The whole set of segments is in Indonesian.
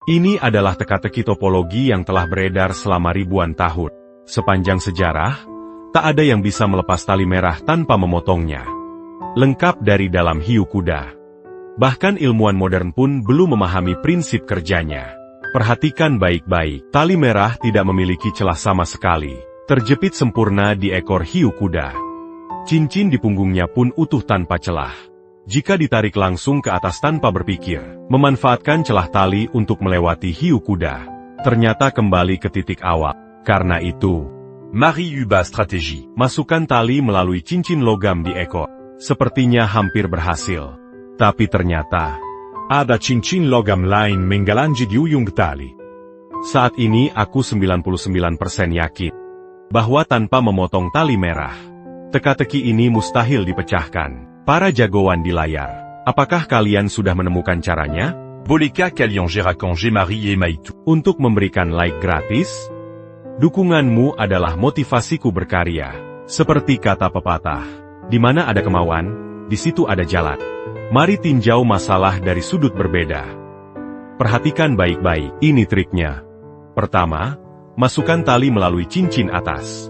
Ini adalah teka-teki topologi yang telah beredar selama ribuan tahun. Sepanjang sejarah, tak ada yang bisa melepas tali merah tanpa memotongnya. Lengkap dari dalam hiu kuda. Bahkan ilmuwan modern pun belum memahami prinsip kerjanya. Perhatikan baik-baik, tali merah tidak memiliki celah sama sekali. Terjepit sempurna di ekor hiu kuda. Cincin di punggungnya pun utuh tanpa celah. Jika ditarik langsung ke atas tanpa berpikir, memanfaatkan celah tali untuk melewati hiu kuda, ternyata kembali ke titik awal. Karena itu, Marie ubah strategi. Masukkan tali melalui cincin logam di ekor. Sepertinya hampir berhasil. Tapi ternyata, ada cincin logam lain menggalangi di ujung tali. Saat ini aku 99% yakin bahwa tanpa memotong tali merah, teka-teki ini mustahil dipecahkan. Para jagoan di layar, apakah kalian sudah menemukan caranya? Bolehkah kalian raconter Marie et Maitu? Untuk memberikan like gratis, dukunganmu adalah motivasiku berkarya. Seperti kata pepatah, di mana ada kemauan, di situ ada jalan. Mari tinjau masalah dari sudut berbeda. Perhatikan baik-baik, ini triknya. Pertama, masukkan tali melalui cincin atas.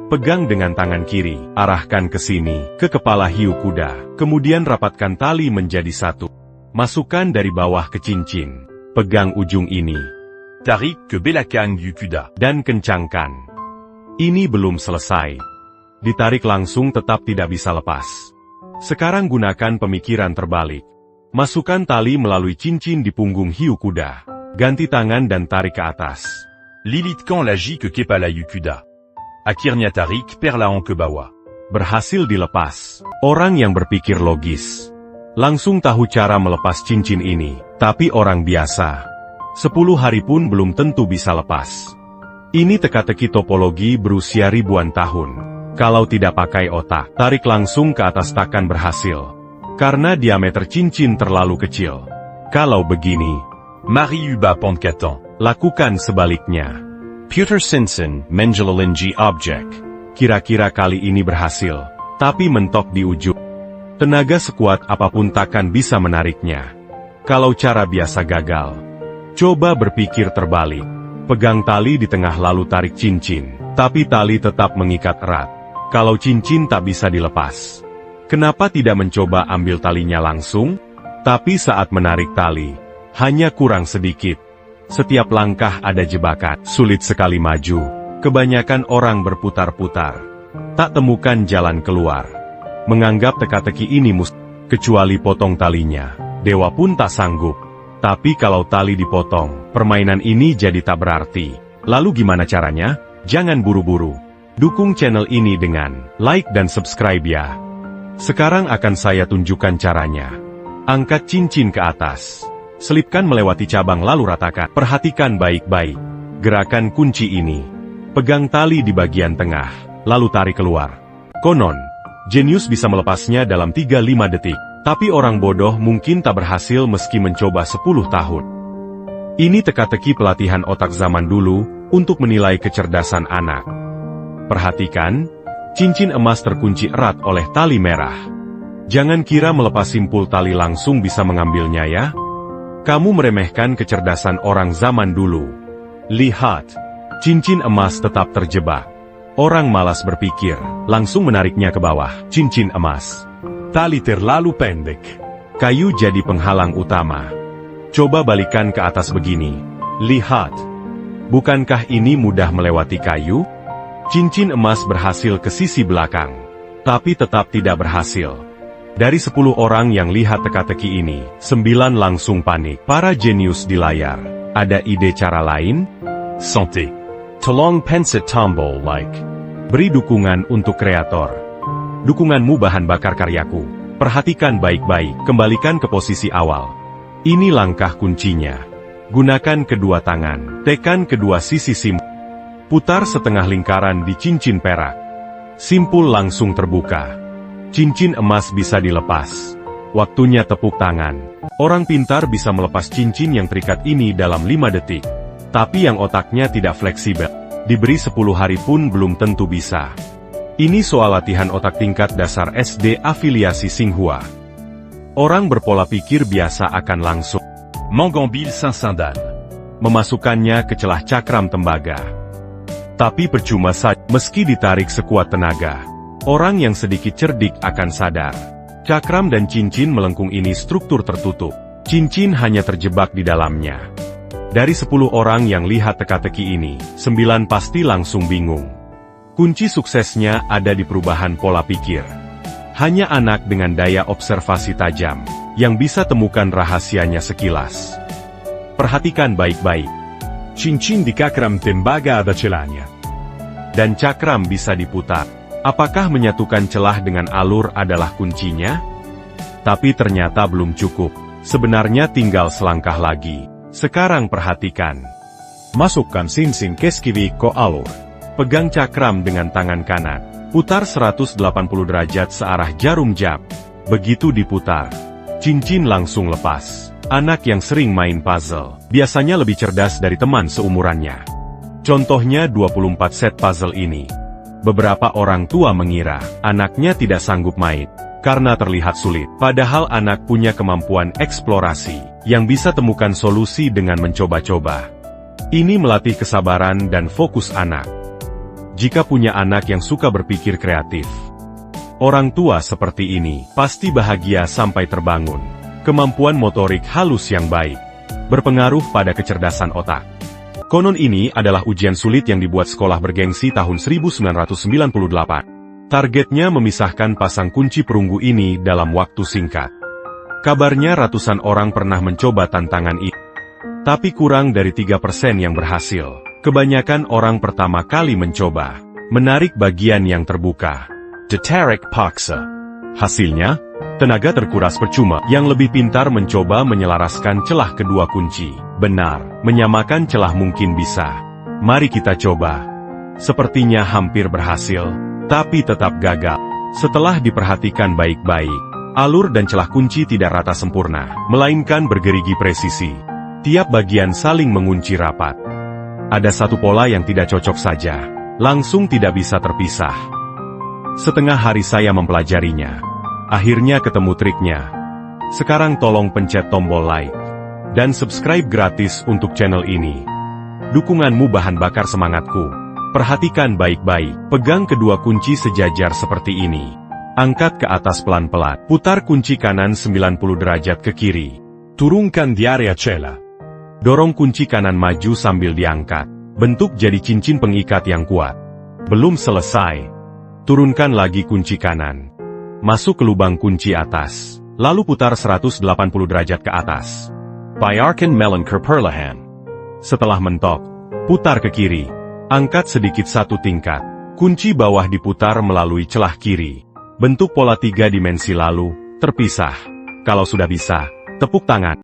Pegang dengan tangan kiri, arahkan ke sini, ke kepala hiu kuda. Kemudian rapatkan tali menjadi satu. Masukkan dari bawah ke cincin. Pegang ujung ini. Tarik ke belakang du kuda. Dan kencangkan. Ini belum selesai. Ditarik langsung tetap tidak bisa lepas. Sekarang gunakan pemikiran terbalik. Masukkan tali melalui cincin di punggung hiu kuda. Ganti tangan dan tarik ke atas. Lilitkan lagi ke kepala hiu kuda. Akhirnya tarik perlahan ke bawah. Berhasil dilepas. Orang yang berpikir logis langsung tahu cara melepas cincin ini. Tapi orang biasa 10 hari pun belum tentu bisa lepas. Ini teka-teki topologi berusia ribuan tahun. Kalau tidak pakai otak, tarik langsung ke atas takkan berhasil. Karena diameter cincin terlalu kecil. Kalau begini, Marie ubah pendekatan. Lakukan sebaliknya. Peter Simpson menjelalingi objek. Kira-kira kali ini berhasil, tapi mentok di ujung. Tenaga sekuat apapun takkan bisa menariknya. Kalau cara biasa gagal, coba berpikir terbalik. Pegang tali di tengah lalu tarik cincin, tapi tali tetap mengikat erat. Kalau cincin tak bisa dilepas, kenapa tidak mencoba ambil talinya langsung? Tapi saat menarik tali, hanya kurang sedikit. Setiap langkah ada jebakan, sulit sekali maju. Kebanyakan orang berputar-putar, tak temukan jalan keluar. Menganggap teka-teki ini kecuali potong talinya. Dewa pun tak sanggup. Tapi kalau tali dipotong, permainan ini jadi tak berarti. Lalu gimana caranya? Jangan buru-buru. Dukung channel ini dengan like dan subscribe ya. Sekarang akan saya tunjukkan caranya. Angkat cincin ke atas. Selipkan melewati cabang lalu ratakan. Perhatikan baik-baik. Gerakan kunci ini. Pegang tali di bagian tengah, lalu tarik keluar. Konon, jenius bisa melepasnya dalam 3-5 detik. Tapi orang bodoh mungkin tak berhasil meski mencoba 10 tahun. Ini teka-teki pelatihan otak zaman dulu untuk menilai kecerdasan anak. Perhatikan, cincin emas terkunci erat oleh tali merah. Jangan kira melepas simpul tali langsung bisa mengambilnya ya. Kamu meremehkan kecerdasan orang zaman dulu. Lihat, cincin emas tetap terjebak. Orang malas berpikir, langsung menariknya ke bawah. Cincin emas. Tali terlalu pendek. Kayu jadi penghalang utama. Coba balikan ke atas begini. Lihat. Bukankah ini mudah melewati kayu? Cincin emas berhasil ke sisi belakang. Tapi tetap tidak berhasil. Dari 10 orang yang lihat teka-teki ini, 9 langsung panik. Para jenius di layar, ada ide cara lain? Santé. Tolong pencet tombol like. Beri dukungan untuk kreator. Dukunganmu bahan bakar karyaku. Perhatikan baik-baik, kembalikan ke posisi awal. Ini langkah kuncinya. Gunakan kedua tangan, tekan kedua sisi simpul. Putar setengah lingkaran di cincin perak. Simpul langsung terbuka. Cincin emas bisa dilepas. Waktunya tepuk tangan. Orang pintar bisa melepas cincin yang terikat ini dalam 5 detik. Tapi yang otaknya tidak fleksibel, diberi 10 hari pun belum tentu bisa. Ini soal latihan otak tingkat dasar SD afiliasi Tsinghua. Orang berpola pikir biasa akan langsung Mangambil Saint-Sandal. memasukkannya ke celah cakram tembaga. Tapi percuma saja, meski ditarik sekuat tenaga, orang yang sedikit cerdik akan sadar. Cakram dan cincin melengkung ini struktur tertutup. Cincin hanya terjebak di dalamnya. Dari 10 orang yang lihat teka-teki ini, 9 pasti langsung bingung. Kunci suksesnya ada di perubahan pola pikir. Hanya anak dengan daya observasi tajam, yang bisa temukan rahasianya sekilas. Perhatikan baik-baik. Cincin di cakram tembaga ada celahnya. Dan cakram bisa diputar. Apakah menyatukan celah dengan alur adalah kuncinya? Tapi ternyata belum cukup. Sebenarnya tinggal selangkah lagi. Sekarang perhatikan. Masukkan cincin keskivi ke alur. Pegang cakram dengan tangan kanan. Putar 180 derajat searah jarum jam. Begitu diputar, cincin langsung lepas. Anak yang sering main puzzle, biasanya lebih cerdas dari teman seumurannya. Contohnya 24 set puzzle ini. Beberapa orang tua mengira, anaknya tidak sanggup main, karena terlihat sulit. Padahal anak punya kemampuan eksplorasi, yang bisa temukan solusi dengan mencoba-coba. Ini melatih kesabaran dan fokus anak. Jika punya anak yang suka berpikir kreatif, orang tua seperti ini pasti bahagia sampai terbangun. Kemampuan motorik halus yang baik berpengaruh pada kecerdasan otak. Konon ini adalah ujian sulit yang dibuat sekolah bergengsi tahun 1998. Targetnya memisahkan pasang kunci perunggu ini dalam waktu singkat. Kabarnya ratusan orang pernah mencoba tantangan ini. Tapi kurang dari 3% yang berhasil. Kebanyakan orang pertama kali mencoba menarik bagian yang terbuka. Ditarik paksa. Hasilnya, tenaga terkuras percuma. Yang lebih pintar mencoba menyelaraskan celah kedua kunci. Benar, menyamakan celah mungkin bisa. Mari kita coba. Sepertinya hampir berhasil, tapi tetap gagal. Setelah diperhatikan baik-baik, alur dan celah kunci tidak rata sempurna, melainkan bergerigi presisi. Tiap bagian saling mengunci rapat. Ada satu pola yang tidak cocok saja, langsung tidak bisa terpisah. Setengah hari saya mempelajarinya. Akhirnya ketemu triknya. Sekarang tolong pencet tombol like dan subscribe gratis untuk channel ini. Dukunganmu bahan bakar semangatku. Perhatikan baik-baik, pegang kedua kunci sejajar seperti ini. Angkat ke atas pelan-pelan, putar kunci kanan 90 derajat ke kiri. Turunkan di area celah. Dorong kunci kanan maju sambil diangkat. Bentuk jadi cincin pengikat yang kuat. Belum selesai. Turunkan lagi kunci kanan. Masuk ke lubang kunci atas. Lalu putar 180 derajat ke atas. Biarkan melangkar perlahan. Setelah mentok, putar ke kiri. Angkat sedikit satu tingkat. Kunci bawah diputar melalui celah kiri. Bentuk pola 3 dimensi lalu terpisah. Kalau sudah bisa, tepuk tangan.